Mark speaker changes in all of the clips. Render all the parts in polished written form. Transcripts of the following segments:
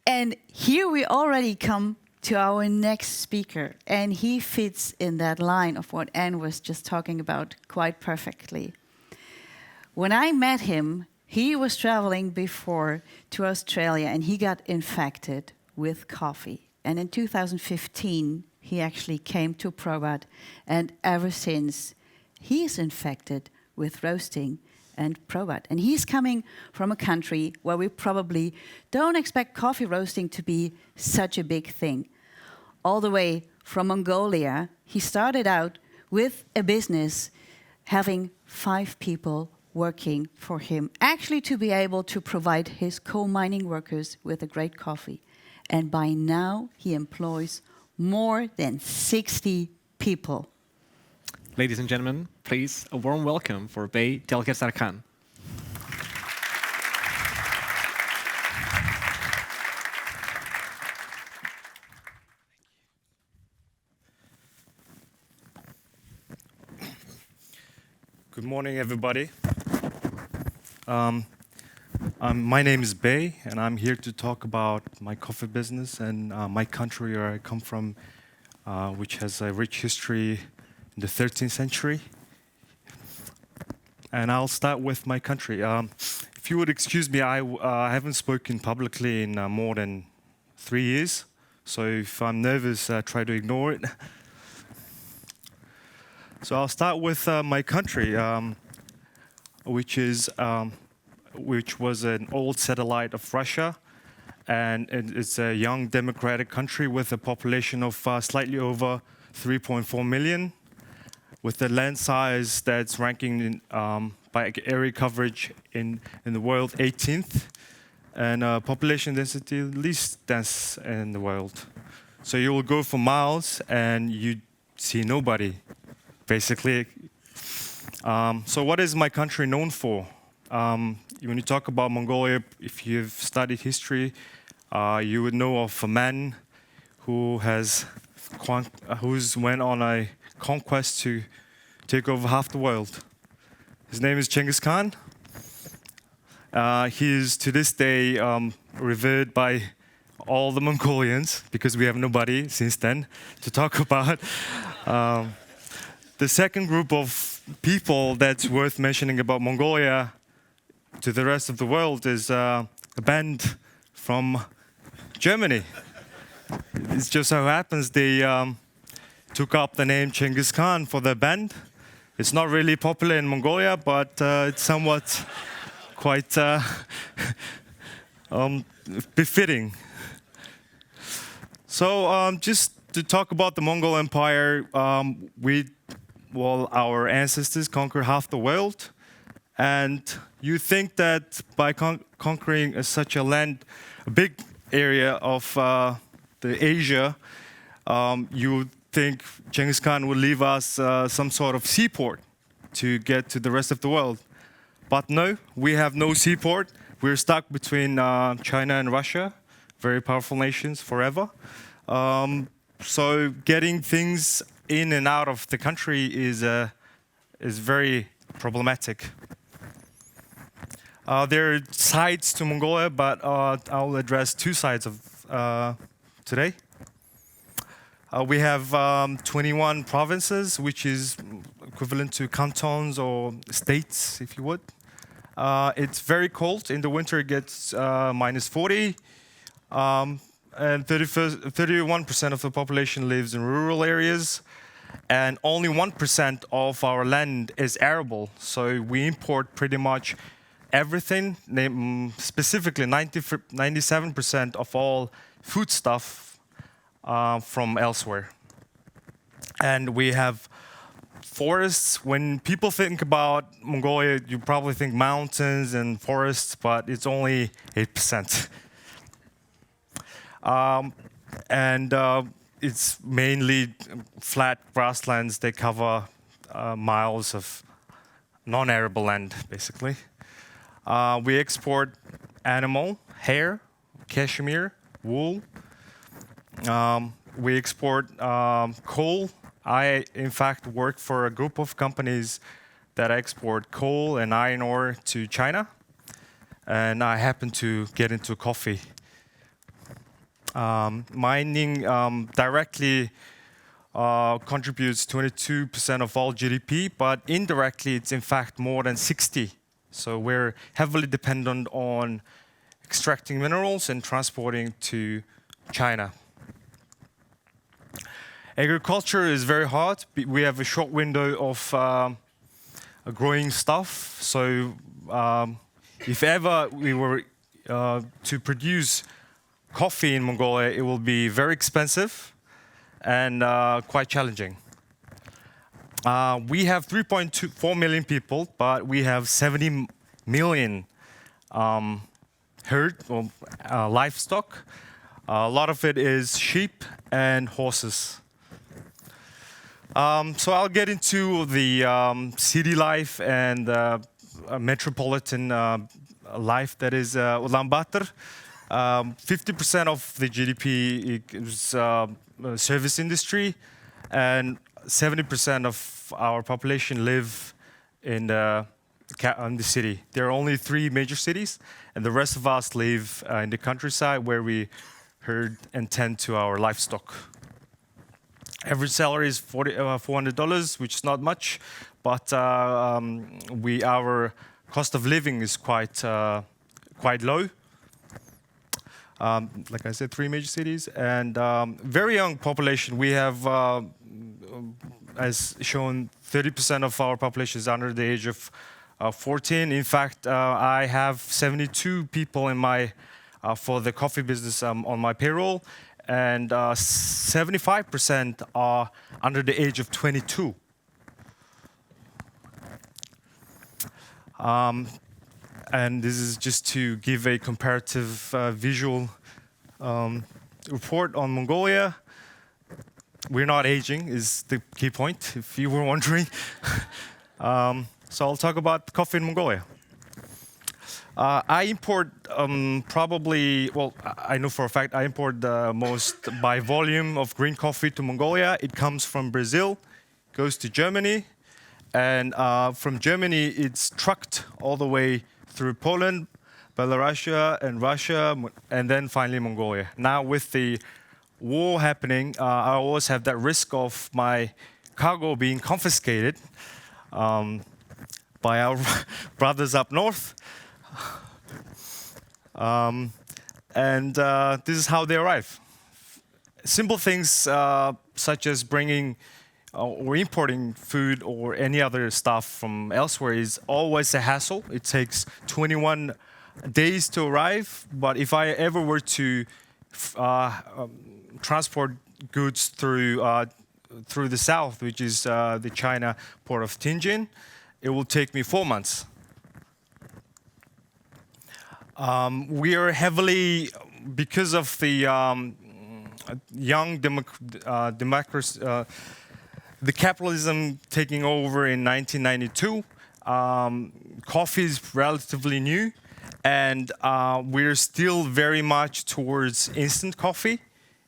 Speaker 1: And here we already come to our next speaker, and he fits in that line of what Anne was just talking about quite perfectly. When I met him, he was traveling before to Australia, and he got infected with coffee. And in 2015, he actually came to Probat, and ever since, he is infected with roasting and Probat. And he's coming from a country where we probably don't expect coffee roasting to be such a big thing. All the way from Mongolia, he started out with a business having 5 people working for him, actually to be able to provide his coal mining workers with a great coffee. And by now, he employs more than 60 people.
Speaker 2: Ladies and gentlemen, please, a warm welcome for Bey Delgersaikhan.
Speaker 3: Good morning, everybody. My name is Bey, and I'm here to talk about my coffee business and my country where I come from, which has a rich history in the 13th century. And I'll start with my country. If you would excuse me, I haven't spoken publicly in more than 3 years, so if I'm nervous, try to ignore it. So I'll start with my country, which was an old satellite of Russia, and it's a young democratic country with a population of slightly over 3.4 million, with a land size that's ranking in, by area coverage in the world 18th, and population density least dense in the world. So you will go for miles and you see nobody, basically. So what is my country known for? When you talk about Mongolia, if you've studied history, you would know of a man who's went on a conquest to take over half the world. His name is Genghis Khan. He is to this day revered by all the Mongolians, because we have nobody since then to talk about. The second group of people that's worth mentioning about Mongolia to the rest of the world is a band from Germany. It just so happens they took up the name Genghis Khan for their band. It's not really popular in Mongolia, but it's somewhat quite befitting. So just to talk about the Mongol Empire, our ancestors conquered half the world, and you think that by conquering such a big area of the Asia, you would think Genghis Khan would leave us some sort of seaport to get to the rest of the world. But no, we have no seaport. We're stuck between China and Russia, very powerful nations forever. So getting things in and out of the country is very problematic. There are sides to Mongolia, but I'll address 2 sides of today. We have 21 provinces, which is equivalent to cantons or states, if you would. It's very cold. In the winter, it gets minus 40. And 31% of the population lives in rural areas, and only 1% of our land is arable. So we import pretty much everything, specifically 97% of all foodstuff from elsewhere. And we have forests. When people think about Mongolia, you probably think mountains and forests, but it's only 8%. It's mainly flat grasslands. They cover miles of non-arable land, basically. We export animal, hair, cashmere, wool. We export coal. I, in fact, work for a group of companies that export coal and iron ore to China. And I happen to get into coffee. Mining directly contributes 22% of all GDP, but indirectly it's in fact more than 60. So we're heavily dependent on extracting minerals and transporting to China. Agriculture is very hard. We have a short window of growing stuff. So if ever we were to produce coffee in Mongolia, it will be very expensive and quite challenging. We have 3.4 million people, but we have 70 million herd or livestock. A lot of it is sheep and horses. So I'll get into the city life and metropolitan life that is Ulaanbaatar. 50% of the GDP is service industry, and 70% of our population live in the city. There are only 3 major cities, and the rest of us live in the countryside where we herd and tend to our livestock. Average salary is $400, which is not much, but our cost of living is quite low. Like I said, 3 major cities and very young population. We have, as shown, 30% of our population is under the age of 14. In fact, I have 72 people in my for the coffee business on my payroll, and 75% are under the age of 22. And this is just to give a comparative visual report on Mongolia. We're not aging, is the key point, if you were wondering. So I'll talk about coffee in Mongolia. I import probably, well, I know for a fact I import the most by volume of green coffee to Mongolia. It comes from Brazil, goes to Germany, and from Germany it's trucked all the way through Poland, Belarus, and Russia, and then finally Mongolia. Now with the war happening, I always have that risk of my cargo being confiscated by our brothers up north. This is how they arrive. Simple things such as bringing or importing food or any other stuff from elsewhere is always a hassle. It takes 21 days to arrive, but if I ever were to transport goods through the south, which is the China port of Tianjin, it will take me 4 months. We are heavily, because of the young democracy, the capitalism taking over in 1992, coffee is relatively new, and we're still very much towards instant coffee.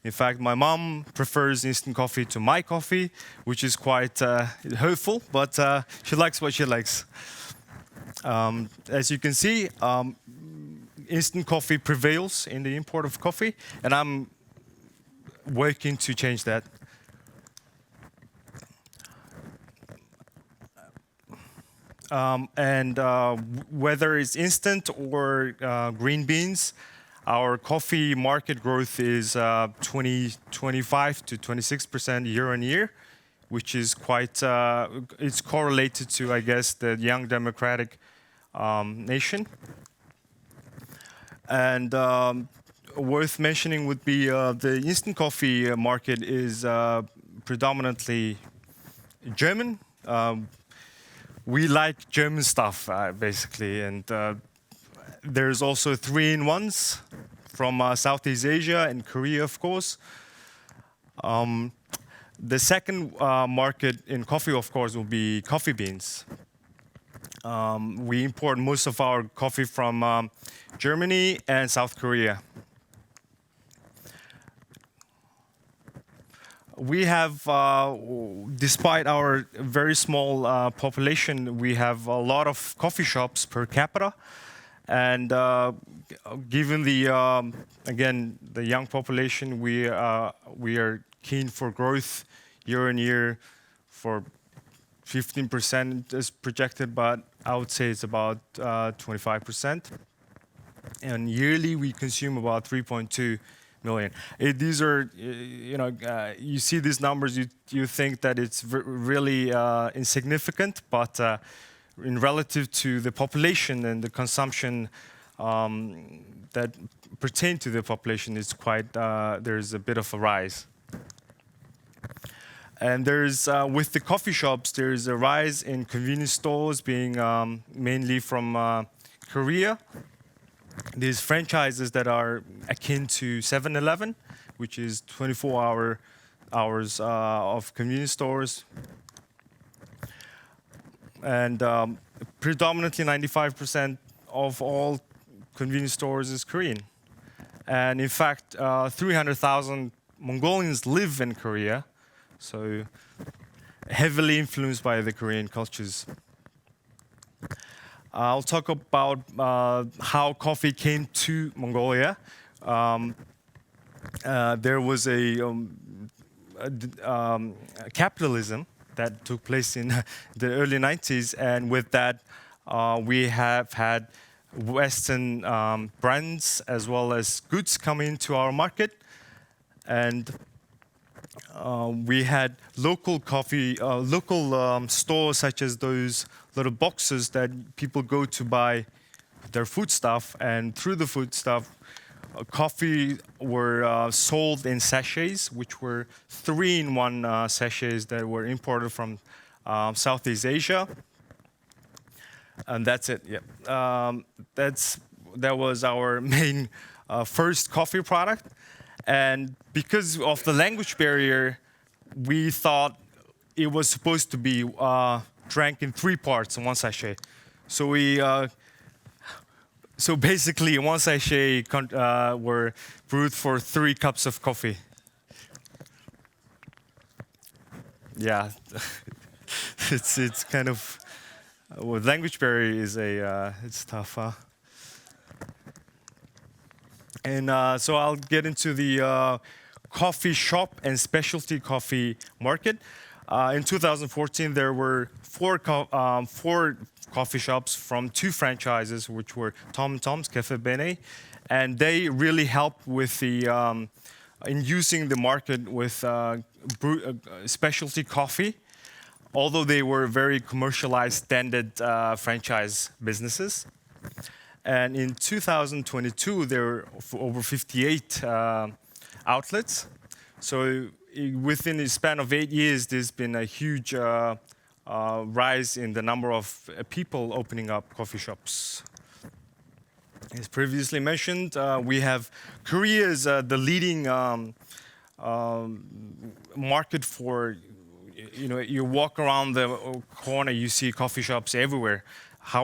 Speaker 3: In fact, my mom prefers instant coffee to my coffee, which is quite hurtful, but she likes what she likes. As you can see, instant coffee prevails in the import of coffee, and I'm working to change that. Whether it's instant or green beans, our coffee market growth is 25 to 26% year on year, which is quite, it's correlated to, I guess, the young democratic nation. And worth mentioning would be the instant coffee market is predominantly German. We like German stuff, basically, and there's also 3-in-1s from Southeast Asia and Korea, of course. The second market in coffee, of course, will be coffee beans. We import most of our coffee from Germany and South Korea. We have, despite our very small population, we have a lot of coffee shops per capita, And given the again the young population, we are keen for growth year on year for 15% is projected, but I would say it's about 25%. And yearly we consume about 3.2 million. These are, you see these numbers, you think that it's really insignificant, but in relative to the population and the consumption that pertain to the population, it's quite, there's a bit of a rise. And there's, with the coffee shops, there's a rise in convenience stores being mainly from Korea. These franchises that are akin to 7-Eleven, which is 24 hours of convenience stores. And predominantly 95% of all convenience stores is Korean. And in fact, 300,000 Mongolians live in Korea, so heavily influenced by the Korean cultures. I'll talk about how coffee came to Mongolia. There was a capitalism that took place in the early 90s, and with that, we have had Western brands as well as goods come into our market, and we had local coffee, local stores such as those little boxes that people go to buy their foodstuff, and through the foodstuff, coffee were sold in sachets, which were 3-in-1 sachets that were imported from Southeast Asia. And that's it. Yeah, that was our main first coffee product. And because of the language barrier, we thought it was supposed to be drank in 3 parts in 1 sachet. So we, so basically, 1 sachet were brewed for 3 cups of coffee. Yeah, it's kind of, well, language barrier is it's tough, huh? And so I'll get into the coffee shop and specialty coffee market. In 2014, there were 4 coffee shops from 2 franchises, which were Tom Tom's Cafe Bene, and they really helped with the inducing the market with specialty coffee, although they were very commercialized, standard franchise businesses. And in 2022, there were over 58 outlets. So within the span of 8 years, there's been a huge rise in the number of people opening up coffee shops. As previously mentioned, we have Korea is the leading market for, you walk around the corner, you see coffee shops everywhere.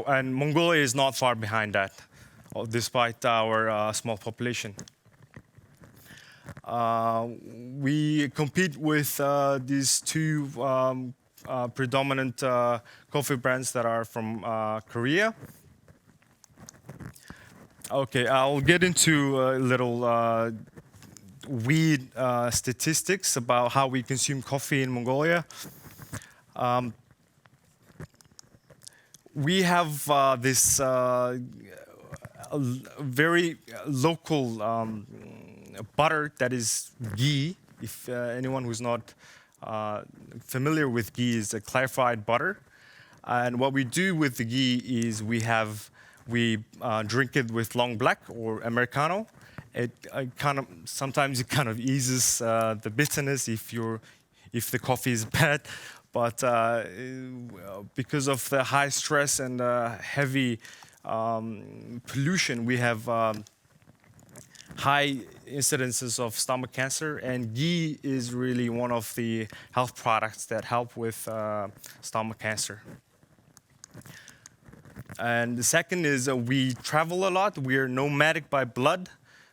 Speaker 3: And Mongolia is not far behind that, despite our small population. We compete with these 2 predominant coffee brands that are from Korea. Okay, I'll get into a little weird statistics about how we consume coffee in Mongolia. We have this very local butter that is ghee. If anyone who's not familiar with ghee, is a clarified butter. And what we do with the ghee is we drink it with long black or Americano. It sometimes it kind of eases the bitterness if the coffee is bad. But because of the high stress and heavy pollution, we have high incidences of stomach cancer, and ghee is really one of the health products that help with stomach cancer. And the second is we travel a lot. We're nomadic by blood.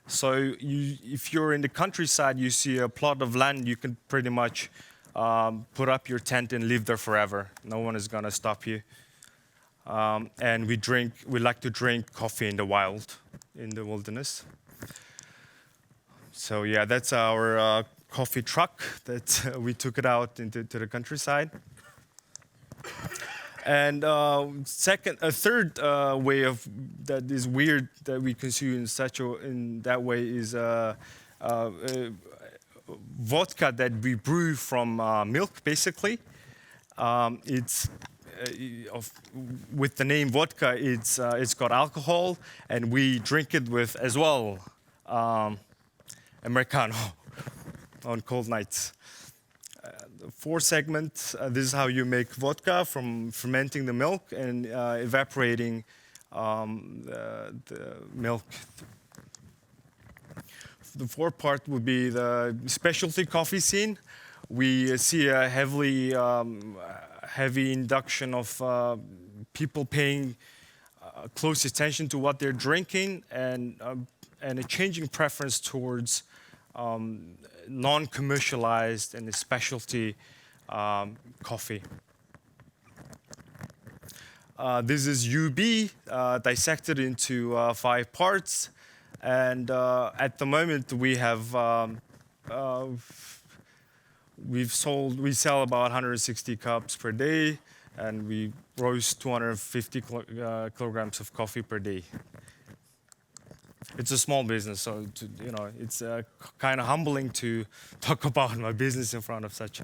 Speaker 3: So if you're in the countryside, you see a plot of land, you can pretty much put up your tent and live there forever. No one is going to stop you. And we like to drink coffee in the wild, in the wilderness. So yeah, that's our coffee truck that we took it out into the countryside. And a third way of that is weird that we consume in that way is vodka that we brew from milk, basically. It's with the name vodka, it's got alcohol, and we drink it with as well Americano on cold nights. 4 segments. This is how you make vodka from fermenting the milk and evaporating the milk. The 4th part would be the specialty coffee scene. We see a heavy induction of people paying close attention to what they're drinking and a changing preference towards non-commercialized and specialty coffee. This is UB dissected into 5 parts, and at the moment we sell about 160 cups per day, and we roast 250 kilograms of coffee per day. It's a small business, so it's kind of humbling to talk about my business in front of such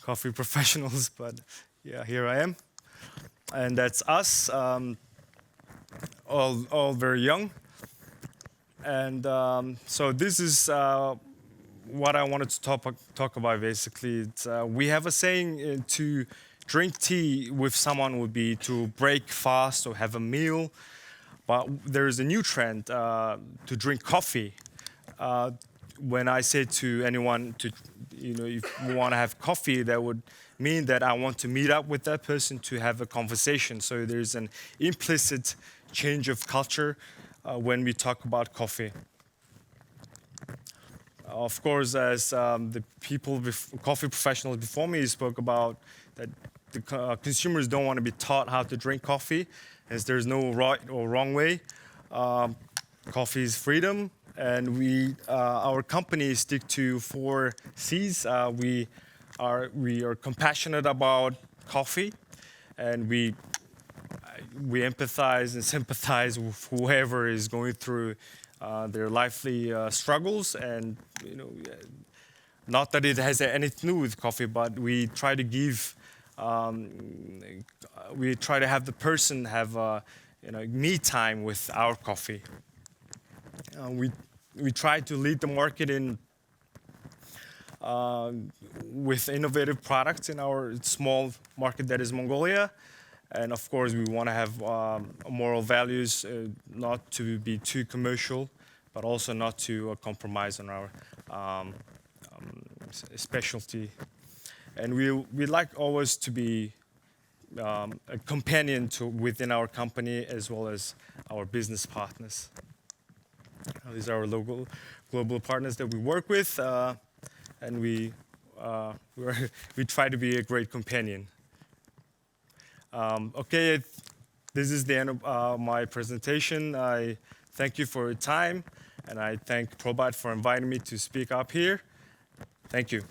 Speaker 3: coffee professionals. But yeah, here I am, and that's us, all very young. And so this is what I wanted to talk about. Basically, we have a saying to drink tea with someone would be to break fast or have a meal. But there is a new trend to drink coffee. When I say to anyone if you want to have coffee, that would mean that I want to meet up with that person to have a conversation. So there's an implicit change of culture when we talk about coffee. Of course, as the coffee professionals before me spoke about, that the consumers don't want to be taught how to drink coffee, as there's no right or wrong way. Coffee is freedom, and our company stick to 4 C's. We are compassionate about coffee, and we empathize and sympathize with whoever is going through their lively struggles, and not that it has anything to do with coffee, but we try to give. We try to have the person have me time with our coffee. We try to lead the market with innovative products in our small market that is Mongolia, and of course we want to have moral values, not to be too commercial, but also not to compromise on our specialty. And we like always to be a companion within our company as well as our business partners. These are our global partners that we work with, and we try to be a great companion. Okay, this is the end of my presentation. I thank you for your time, and I thank Probat for inviting me to speak up here. Thank you.